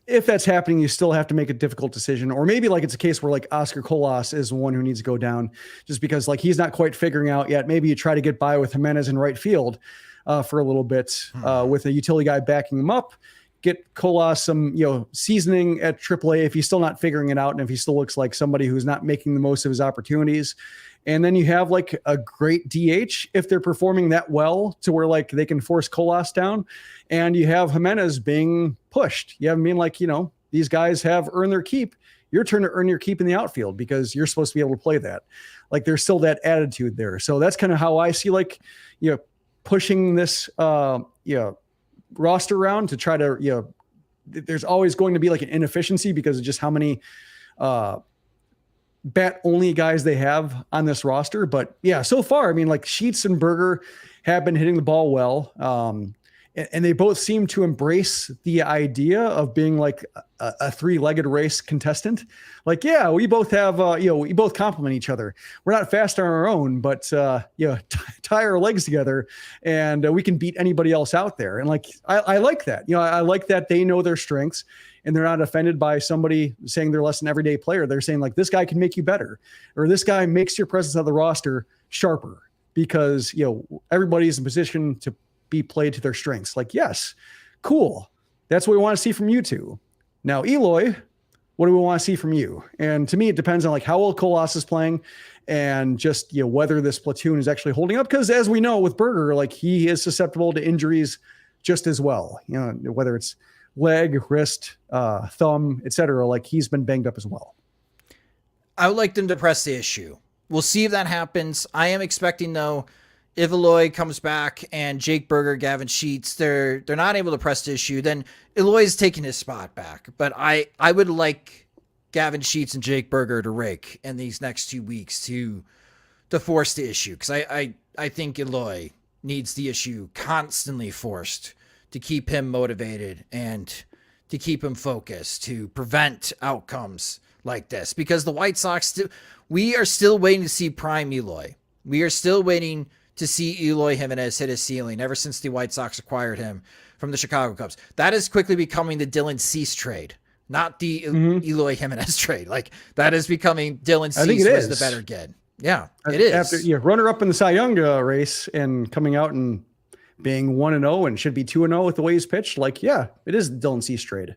if that's happening, you still have to make a difficult decision. Or maybe like it's a case where like Oscar Colas is the one who needs to go down just because like he's not quite figuring out yet. Maybe you try to get by with Jimenez in right field for a little bit with a utility guy backing him up. Get Colas some, seasoning at AAA if he's still not figuring it out and if he still looks like somebody who's not making the most of his opportunities. And then you have like a great DH if they're performing that well to where like they can force Colas down, and you have Jimenez being pushed. You have him being like, these guys have earned their keep. Your turn to earn your keep in the outfield because you're supposed to be able to play that. Like, there's still that attitude there. So that's kind of how I see like, pushing this, roster around to try to, there's always going to be like an inefficiency because of just how many, bat only guys they have on this roster. But yeah, so far, I mean, like Sheets and Burger have been hitting the ball well. And they both seem to embrace the idea of being like a 3-legged race contestant. Like, yeah, we both have, we both complement each other. We're not fast on our own, but, tie our legs together and we can beat anybody else out there. And like, I like that, I like that they know their strengths and they're not offended by somebody saying they're less than everyday player. They're saying like, this guy can make you better, or this guy makes your presence on the roster sharper because, everybody's in position to be played to their strengths. Like, yes, cool. That's what we want to see from you two. Now, Eloy, what do we want to see from you? And to me, it depends on like how well Colas is playing and just, whether this platoon is actually holding up. Because as we know with Burger, like he is susceptible to injuries just as well. Whether it's leg, wrist, thumb, etc. Like he's been banged up as well. I would like them to press the issue. We'll see if that happens. I am expecting though, if Eloy comes back and Jake Burger, Gavin Sheets, they're not able to press the issue, then Eloy is taking his spot back. But I would like Gavin Sheets and Jake Burger to rake in these next 2 weeks to force the issue. Because I think Eloy needs the issue constantly forced to keep him motivated and to keep him focused, to prevent outcomes like this. Because the White Sox, we are still waiting to see prime Eloy. We are still waiting to see Eloy Jimenez hit his ceiling ever since the White Sox acquired him from the Chicago Cubs. That is quickly becoming the Dylan Cease trade, not the Eloy Jimenez trade. Like, that is becoming Dylan Cease was the better kid. Yeah, it is. After runner up in the Cy Young race and coming out and being 1-0 and should be 2-0 with the way he's pitched. Like, yeah, it is Dylan Cease trade.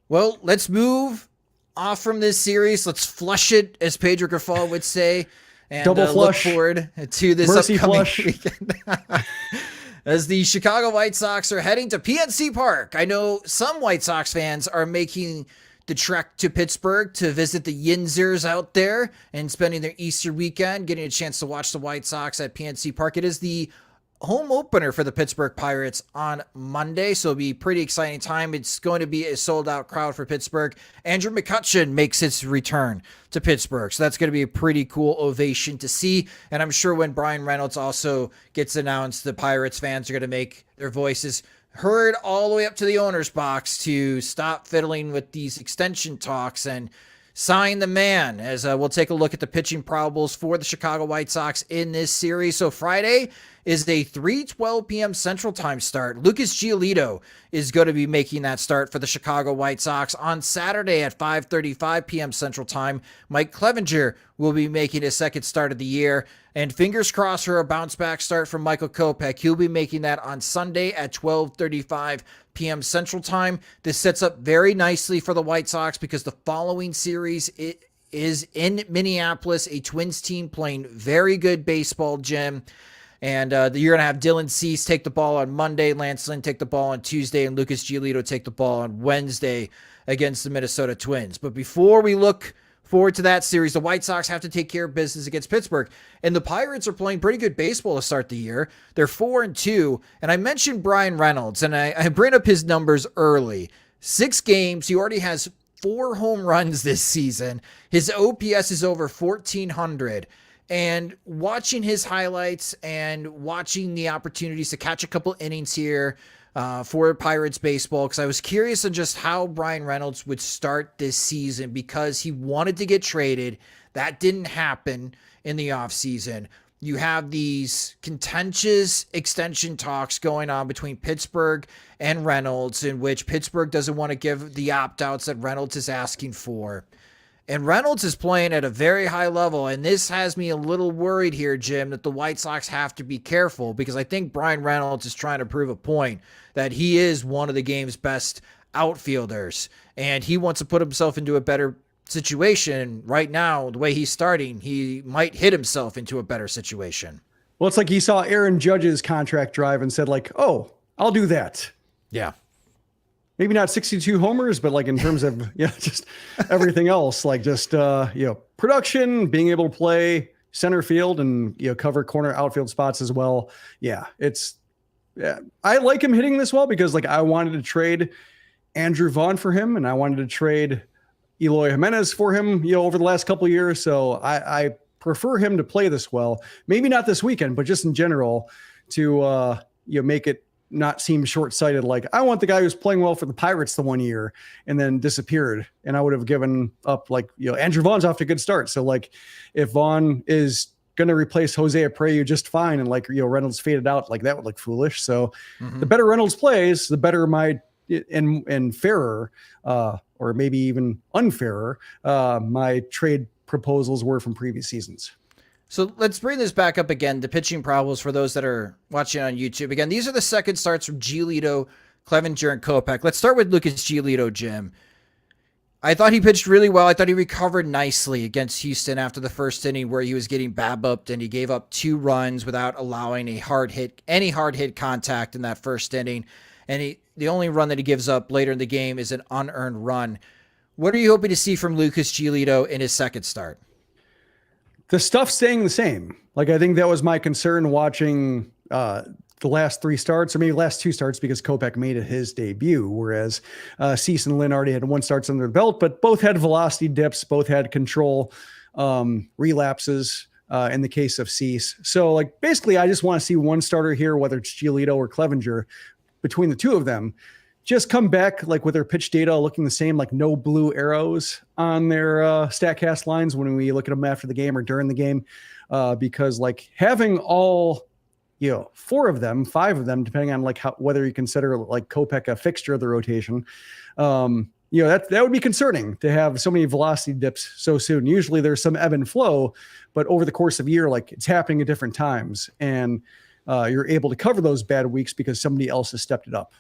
Well, let's move off from this series. Let's flush it, as Pedro Grafal would say. And double flush. Look forward to this Mercy upcoming flush. weekend. As the Chicago White Sox are heading to PNC Park. I know some White Sox fans are making the trek to Pittsburgh to visit the Yinzers out there and spending their Easter weekend, getting a chance to watch the White Sox at PNC Park. It is the home opener for the Pittsburgh Pirates on Monday, so it'll be a pretty exciting time. It's going to be a sold-out crowd for Pittsburgh. Andrew McCutchen makes his return to Pittsburgh, so that's going to be a pretty cool ovation to see, and I'm sure when Brian Reynolds also gets announced, the Pirates fans are going to make their voices heard all the way up to the owner's box to stop fiddling with these extension talks and sign the man, as we'll take a look at the pitching probables for the Chicago White Sox in this series. So Friday is a 3:12 p.m. Central Time start. Lucas Giolito is going to be making that start for the Chicago White Sox. On Saturday at 5:35 p.m. Central Time, Mike Clevinger will be making his second start of the year. And fingers crossed for a bounce-back start from Michael Kopech. He'll be making that on Sunday at 12:35 p.m. Central Time. This sets up very nicely for the White Sox because the following series is in Minneapolis, a Twins team playing very good baseball, Jim. And you're going to have Dylan Cease take the ball on Monday, Lance Lynn take the ball on Tuesday, and Lucas Giolito take the ball on Wednesday against the Minnesota Twins. But before we look forward to that series, the White Sox have to take care of business against Pittsburgh. And the Pirates are playing pretty good baseball to start the year. They're 4-2. And I mentioned Brian Reynolds, and I bring up his numbers early. 6 games, he already has 4 home runs this season. His OPS is over 1,400. And watching his highlights and watching the opportunities to catch a couple innings here for Pirates baseball, because I was curious on just how Brian Reynolds would start this season because he wanted to get traded. That didn't happen in the offseason. You have these contentious extension talks going on between Pittsburgh and Reynolds, in which Pittsburgh doesn't want to give the opt-outs that Reynolds is asking for. And Reynolds is playing at a very high level, and this has me a little worried here, Jim, that the White Sox have to be careful because I think Brian Reynolds is trying to prove a point that he is one of the game's best outfielders, and he wants to put himself into a better situation. Right now, the way he's starting, he might hit himself into a better situation. Well, it's like he saw Aaron Judge's contract drive and said like, oh, I'll do that. Yeah. Maybe not 62 homers, but like in terms of just everything else, like just production, being able to play center field and cover corner outfield spots as well. Yeah, I like him hitting this well because like I wanted to trade Andrew Vaughn for him, and I wanted to trade Eloy Jimenez for him, over the last couple of years. So I prefer him to play this well. Maybe not this weekend, but just in general to make it not seem short-sighted. Like I want the guy who's playing well for the Pirates the one year and then disappeared, and I would have given up. Like Andrew Vaughn's off to a good start, so like if Vaughn is going to replace Jose Abreu just fine, and like Reynolds faded out, like that would look foolish. So the better Reynolds plays, the better my and fairer, or maybe even unfairer, my trade proposals were from previous seasons. So let's bring this back up again, the pitching problems for those that are watching on YouTube. Again, these are the second starts from Giolito, Clevinger, and Kopech. Let's start with Lucas Giolito, Jim. I thought he pitched really well. I thought he recovered nicely against Houston after the first inning where he was getting BABIP'd and he gave up 2 runs without allowing any hard hit contact in that first inning. And the only run that he gives up later in the game is an unearned run. What are you hoping to see from Lucas Giolito in his second start? The stuff staying the same. Like, I think that was my concern watching the last 3 starts, or maybe last 2 starts, because Kopech made it his debut, whereas Cease and Lynn already had 1 starts under the belt, but both had velocity dips, both had control relapses in the case of Cease. So, like, basically, I just want to see one starter here, whether it's Giolito or Clevinger, between the 2 of them, just come back like with their pitch data looking the same, like no blue arrows on their StatCast lines when we look at them after the game or during the game, because like having all 4 of them, 5 of them, depending on like whether you consider like Kopech a fixture of the rotation, that would be concerning to have so many velocity dips so soon. Usually there's some ebb and flow, but over the course of a year, like it's happening at different times, and you're able to cover those bad weeks because somebody else has stepped it up.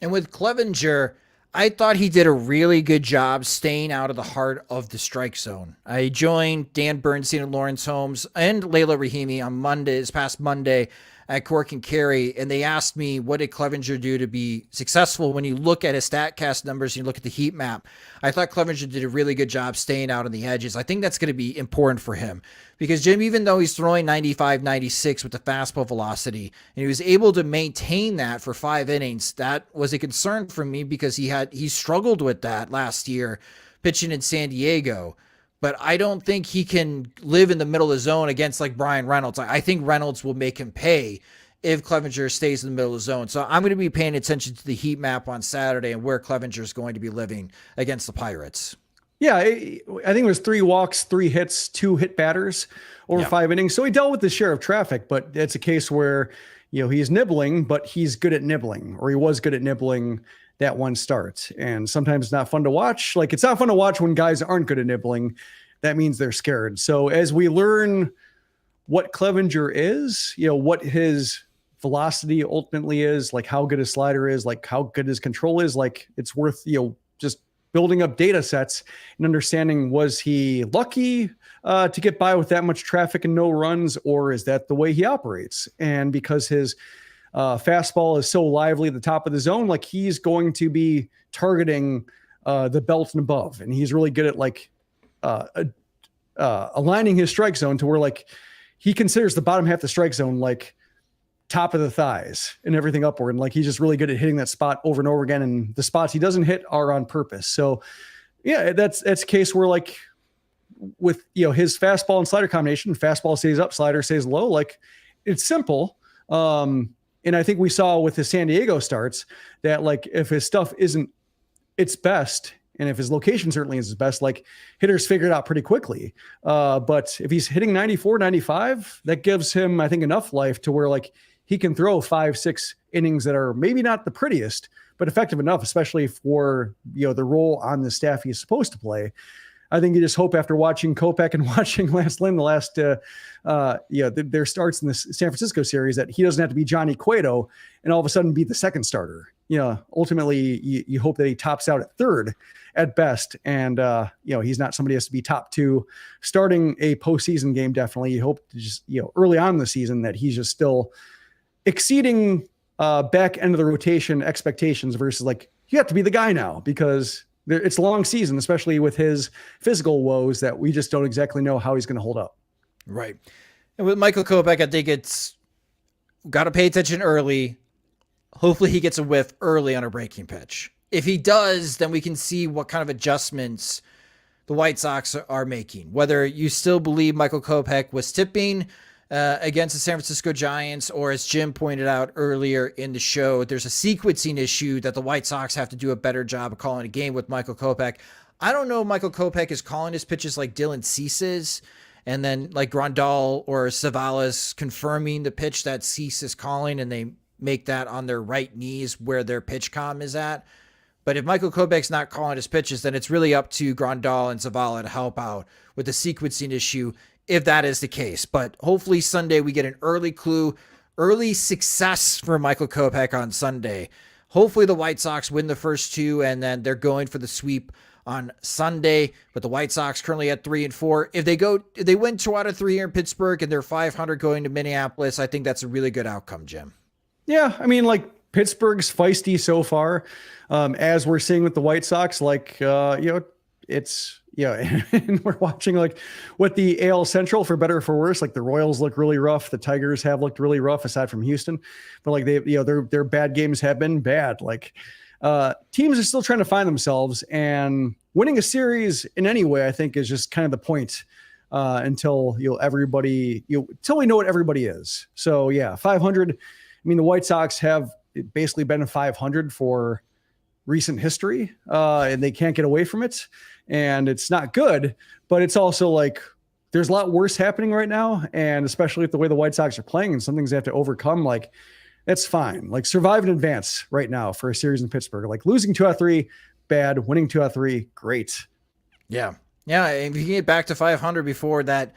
And with Clevinger, I thought he did a really good job staying out of the heart of the strike zone. I joined Dan Bernstein and Lawrence Holmes and Layla Rahimi on this past Monday at Cork and Carry, and they asked me, what did Clevinger do to be successful? When you look at his StatCast numbers and you look at the heat map, I thought Clevinger did a really good job staying out on the edges. I think that's going to be important for him because, Jim, even though he's throwing 95, 96 with the fastball velocity, and he was able to maintain that for 5 innings, that was a concern for me because he struggled with that last year pitching in San Diego. But I don't think he can live in the middle of the zone against like Brian Reynolds. I think Reynolds will make him pay if Clevinger stays in the middle of the zone. So I'm going to be paying attention to the heat map on Saturday and where Clevinger is going to be living against the Pirates. Yeah, I think it was 3 walks, 3 hits, 2 hit batters over 5 innings. So he dealt with the share of traffic, but it's a case where, he's nibbling, but he's good at nibbling, or he was good at nibbling that one start. And sometimes it's not fun to watch. Like, it's not fun to watch when guys aren't good at nibbling. That means they're scared. So as we learn what Clevenger is, what his velocity ultimately is, like how good his slider is, like how good his control is, like it's worth, just building up data sets and understanding, was he lucky to get by with that much traffic and no runs, or is that the way he operates? And because his fastball is so lively at the top of the zone, like he's going to be targeting the belt and above. And he's really good at like aligning his strike zone to where like he considers the bottom half of the strike zone like top of the thighs and everything upward. And like, he's just really good at hitting that spot over and over again. And the spots he doesn't hit are on purpose. So yeah, that's a case where like with, his fastball and slider combination, fastball stays up, slider stays low. Like, it's simple. And I think we saw with his San Diego starts that like, if his stuff isn't its best, and if his location certainly is his best, like hitters figure it out pretty quickly. But if he's hitting 94, 95, that gives him, I think, enough life to where like he can throw 5-6 innings that are maybe not the prettiest, but effective enough, especially for, the role on the staff he's supposed to play. I think you just hope after watching Kopech and watching Lynn the last, their starts in the San Francisco series, that he doesn't have to be Johnny Cueto and all of a sudden be the second starter. Ultimately you hope that he tops out at third at best. And, he's not somebody who has to be top 2 starting a postseason game. Definitely. You hope to just, early on in the season that he's just still exceeding back end of the rotation expectations versus like, you have to be the guy now because it's a long season, especially with his physical woes that we just don't exactly know how he's going to hold up. Right. And with Michael Kopech, I think it's got to pay attention early. Hopefully he gets a whiff early on a breaking pitch. If he does, then we can see what kind of adjustments the White Sox are making. Whether you still believe Michael Kopech was tipping against the San Francisco Giants, or as Jim pointed out earlier in the show, there's a sequencing issue that the White Sox have to do a better job of calling a game with Michael Kopech. I don't know if Michael Kopech is calling his pitches like Dylan Cease is, and then like Grandal or Savalas confirming the pitch that Cease is calling, and they make that on their right knees where their pitch comm is at. But if Michael Kopech's not calling his pitches, then it's really up to Grandal and Zavala to help out with the sequencing issue, if that is the case. But hopefully Sunday we get an early clue, early success for Michael Kopech on Sunday. Hopefully the White Sox win the first 2, and then they're going for the sweep on Sunday. But the White Sox currently at 3-4. If they win 2 out of 3 here in Pittsburgh and they're 500 going to Minneapolis, I think that's a really good outcome, Jim. Yeah, I mean, like, Pittsburgh's feisty so far, as we're seeing with the White Sox. Like, it's, and we're watching like what the AL Central, for better or for worse, like the Royals look really rough. The Tigers have looked really rough aside from Houston, but like their bad games have been bad. Like, teams are still trying to find themselves, and winning a series in any way, I think, is just kind of the point, until until we know what everybody is. So yeah, 500. I mean, the White Sox have basically been a 500 for recent history, and they can't get away from it. And it's not good, but it's also like there's a lot worse happening right now. And especially with the way the White Sox are playing and some things they have to overcome, like that's fine. Like, survive and advance right now for a series in Pittsburgh. Like, losing 2 out of 3, bad. Winning 2 out of 3, great. Yeah. Yeah. If you can get back to 500 before that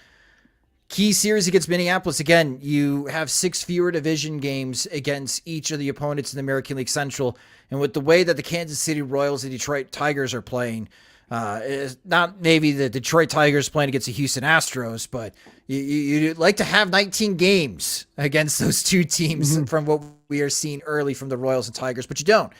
key series against Minneapolis, again, you have 6 fewer division games against each of the opponents in the American League Central. And with the way that the Kansas City Royals and Detroit Tigers are playing, it's not maybe the Detroit Tigers playing against the Houston Astros, but you'd like to have 19 games against those 2 teams from what we are seeing early from the Royals and Tigers, but you don't.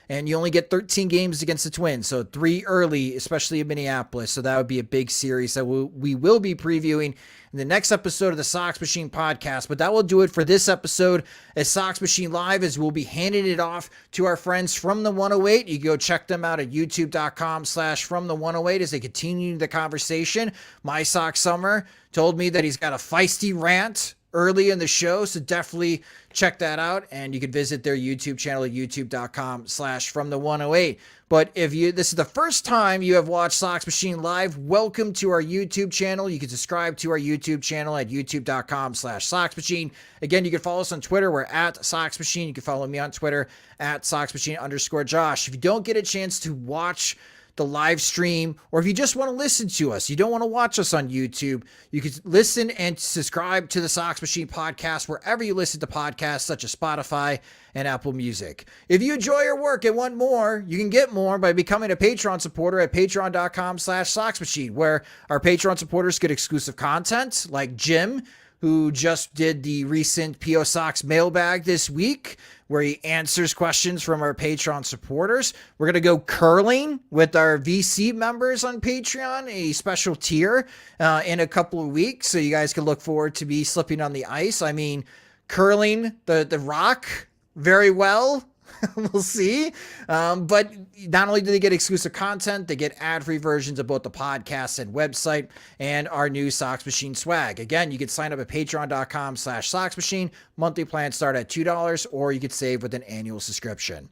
And you only get 13 games against the Twins, so 3 early, especially in Minneapolis. So that would be a big series that we will be previewing in the next episode of the Sox Machine podcast. But that will do it for this episode at Sox Machine Live, as we'll be handing it off to our friends from the 108. You can go check them out at youtube.com/from the 108 as they continue the conversation. My Sox Summer told me that he's got a feisty rant early in the show, so definitely check that out. And you can visit their YouTube channel at youtube.com/from108. But if this is the first time you have watched Sox Machine live, welcome to our YouTube channel. You can subscribe to our YouTube channel at youtube.com/Sox Machine. Again, you can follow us on Twitter. We're at Sox Machine. You can follow me on Twitter at SoxMachine_Josh. If you don't get a chance to watch the live stream, or if you just want to listen to us, you don't want to watch us on YouTube, you can listen and subscribe to the Sox Machine podcast wherever you listen to podcasts such as Spotify and Apple Music. If you enjoy our work and want more, you can get more by becoming a Patreon supporter at patreon.com/Sox Machine, where our Patreon supporters get exclusive content like Jim, who just did the recent P.O. Sox mailbag this week, where he answers questions from our Patreon supporters. We're going to go curling with our VC members on Patreon, a special tier in a couple of weeks. So you guys can look forward to me slipping on the ice. I mean, curling the rock very well. We'll see. But not only do they get exclusive content, they get ad-free versions of both the podcast and website and our new Sox Machine swag. Again, you can sign up at patreon.com/Sox Machine. Monthly plans start at $2, or you could save with an annual subscription.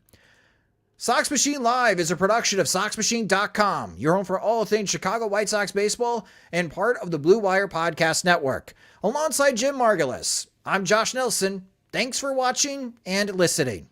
Sox Machine Live is a production of SoxMachine.com, your home for all things Chicago White Sox baseball and part of the Blue Wire Podcast Network. Alongside Jim Margulis, I'm Josh Nelson. Thanks for watching and listening.